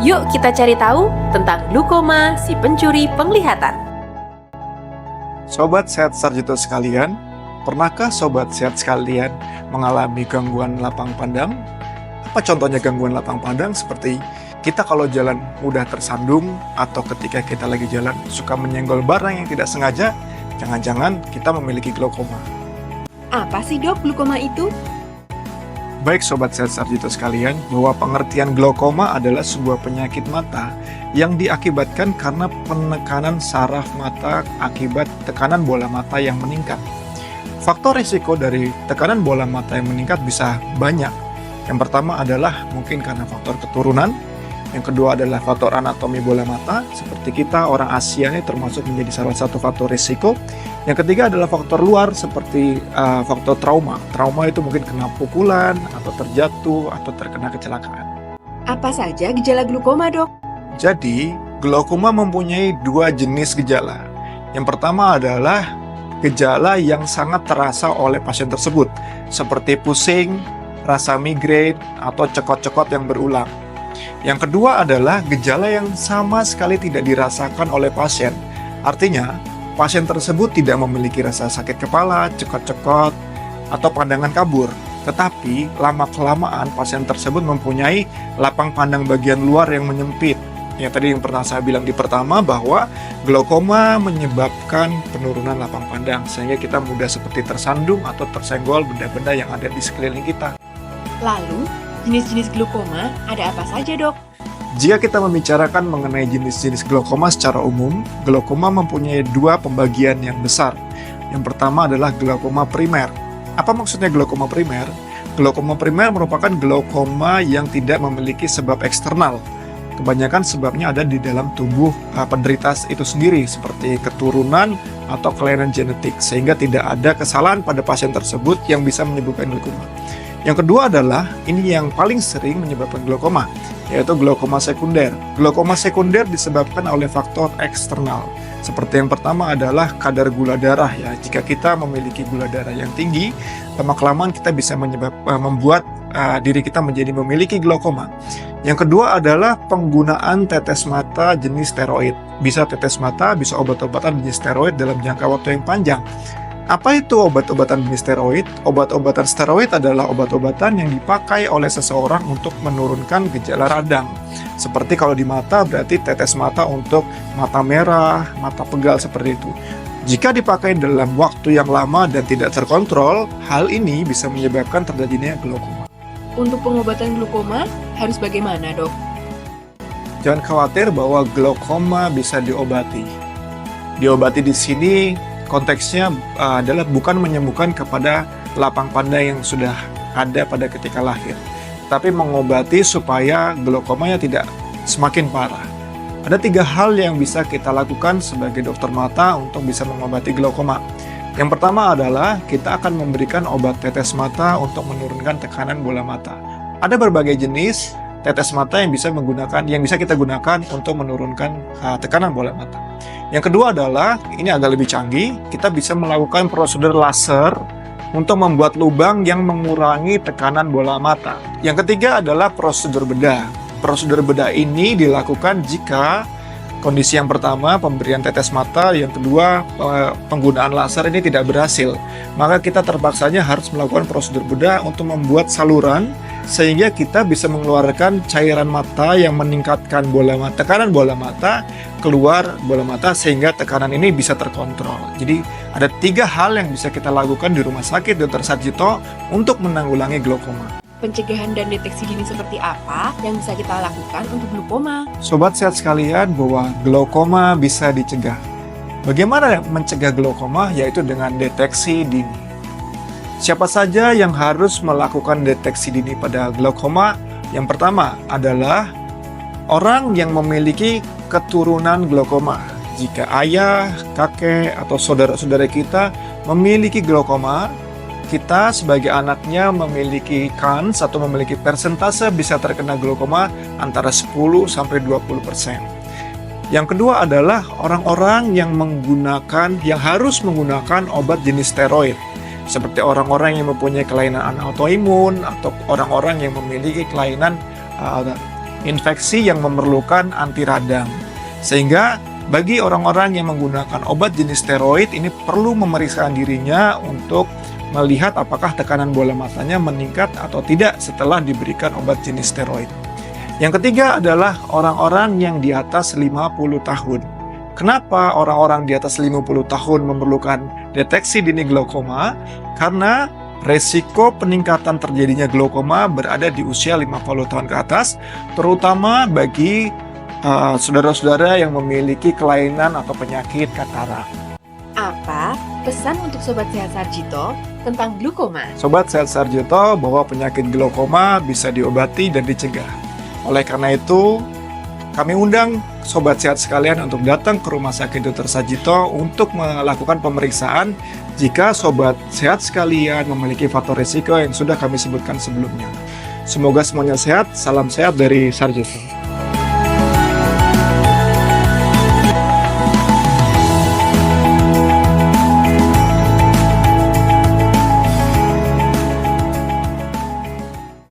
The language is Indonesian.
Yuk kita cari tahu tentang glukoma si pencuri penglihatan. Sobat Sehat Sarjito sekalian, pernahkah Sobat Sehat sekalian mengalami gangguan lapang pandang? Apa contohnya gangguan lapang pandang? Seperti kita kalau jalan mudah tersandung, atau ketika kita lagi jalan suka menyenggol barang yang tidak sengaja, jangan-jangan kita memiliki glaukoma. Apa sih dok glukoma itu? Baik Sobat Sehat Sarjito sekalian, bahwa pengertian glaukoma adalah sebuah penyakit mata yang diakibatkan karena penekanan saraf mata akibat tekanan bola mata yang meningkat. Faktor risiko dari tekanan bola mata yang meningkat bisa banyak. Yang pertama adalah mungkin karena faktor keturunan. Yang kedua adalah faktor anatomi bola mata, seperti kita orang Asia ini termasuk menjadi salah satu faktor risiko. Yang ketiga adalah faktor luar seperti faktor trauma. Trauma itu mungkin kena pukulan, atau terjatuh, atau terkena kecelakaan. Apa saja gejala glukoma dok? Jadi, glaukoma mempunyai dua jenis gejala. Yang pertama adalah gejala yang sangat terasa oleh pasien tersebut, seperti pusing, rasa migrain, atau cekot-cekot yang berulang. Yang kedua adalah gejala yang sama sekali tidak dirasakan oleh pasien. Artinya, pasien tersebut tidak memiliki rasa sakit kepala, cekot-cekot, atau pandangan kabur. Tetapi, lama-kelamaan pasien tersebut mempunyai lapang pandang bagian luar yang menyempit. Yang tadi yang pernah saya bilang di pertama, bahwa glaukoma menyebabkan penurunan lapang pandang, sehingga kita mudah seperti tersandung atau tersenggol benda-benda yang ada di sekeliling kita. Lalu, jenis-jenis glukoma ada apa saja dok? Jika kita membicarakan mengenai jenis-jenis glaukoma secara umum, glaukoma mempunyai dua pembagian yang besar. Yang pertama adalah glaukoma primer. Apa maksudnya glaukoma primer? Glaukoma primer merupakan glaukoma yang tidak memiliki sebab eksternal. Kebanyakan sebabnya ada di dalam tubuh penderita itu sendiri, seperti keturunan atau kelainan genetik, sehingga tidak ada kesalahan pada pasien tersebut yang bisa menyebabkan glaukoma. Yang kedua adalah, ini yang paling sering menyebabkan glaukoma, yaitu glaukoma sekunder. Glaukoma sekunder disebabkan oleh faktor eksternal. Seperti yang pertama adalah kadar gula darah ya. Jika kita memiliki gula darah yang tinggi, lama-kelamaan kita bisa membuat diri kita menjadi memiliki glaukoma. Yang kedua adalah penggunaan tetes mata jenis steroid. Bisa tetes mata, bisa obat-obatan jenis steroid dalam jangka waktu yang panjang. Apa itu obat-obatan jenis steroid? Obat-obatan steroid adalah obat-obatan yang dipakai oleh seseorang untuk menurunkan gejala radang. Seperti kalau di mata berarti tetes mata untuk mata merah, mata pegal seperti itu. Jika dipakai dalam waktu yang lama dan tidak terkontrol, hal ini bisa menyebabkan terjadinya glaukoma. Untuk pengobatan glukoma harus bagaimana dok? Jangan khawatir bahwa glaukoma bisa diobati. Diobati di sini konteksnya adalah bukan menyembuhkan kepada lapang pandang yang sudah ada pada ketika lahir, tapi mengobati supaya glaukomanya tidak semakin parah. Ada 3 hal yang bisa kita lakukan sebagai dokter mata untuk bisa mengobati glaukoma. Yang pertama adalah kita akan memberikan obat tetes mata untuk menurunkan tekanan bola mata. Ada berbagai jenis tetes mata yang bisa kita gunakan untuk menurunkan tekanan bola mata. Yang kedua adalah, ini agak lebih canggih, kita bisa melakukan prosedur laser untuk membuat lubang yang mengurangi tekanan bola mata. Yang ketiga adalah prosedur bedah. Prosedur bedah ini dilakukan jika kondisi yang pertama, pemberian tetes mata, yang kedua, penggunaan laser ini tidak berhasil. Maka kita terpaksanya harus melakukan prosedur bedah untuk membuat saluran, sehingga kita bisa mengeluarkan cairan mata yang meningkatkan tekanan bola mata, keluar bola mata, sehingga tekanan ini bisa terkontrol. Jadi ada 3 hal yang bisa kita lakukan di Rumah Sakit Dr. Sarjito untuk menanggulangi glaukoma. Pencegahan dan deteksi dini seperti apa yang bisa kita lakukan untuk glukoma? Sobat sehat sekalian, bahwa glaukoma bisa dicegah. Bagaimana mencegah glaukoma? Yaitu dengan deteksi dini. Siapa saja yang harus melakukan deteksi dini pada glaukoma? Yang pertama adalah orang yang memiliki keturunan glaukoma. Jika ayah, kakek, atau saudara-saudara kita memiliki glaukoma, kita sebagai anaknya memiliki kans atau memiliki persentase bisa terkena glaukoma antara 10-20%. Yang kedua adalah orang-orang yang harus menggunakan obat jenis steroid. Seperti orang-orang yang mempunyai kelainan autoimun atau orang-orang yang memiliki kelainan infeksi yang memerlukan anti radang. Sehingga bagi orang-orang yang menggunakan obat jenis steroid ini perlu memeriksakan dirinya untuk melihat apakah tekanan bola matanya meningkat atau tidak setelah diberikan obat jenis steroid. Yang ketiga adalah orang-orang yang di atas 50 tahun. Kenapa orang-orang di atas 50 tahun memerlukan deteksi dini glaukoma? Karena resiko peningkatan terjadinya glaukoma berada di usia 50 tahun ke atas, terutama bagi saudara-saudara yang memiliki kelainan atau penyakit katarak. Apa pesan untuk Sobat Sehat Sarjito tentang glaukoma? Sobat Sehat Sarjito, bahwa penyakit glaukoma bisa diobati dan dicegah. Oleh karena itu, kami undang Sobat Sehat sekalian untuk datang ke Rumah Sakit Dr. Sarjito untuk melakukan pemeriksaan jika Sobat Sehat sekalian memiliki faktor risiko yang sudah kami sebutkan sebelumnya. Semoga semuanya sehat, salam sehat dari Sarjito.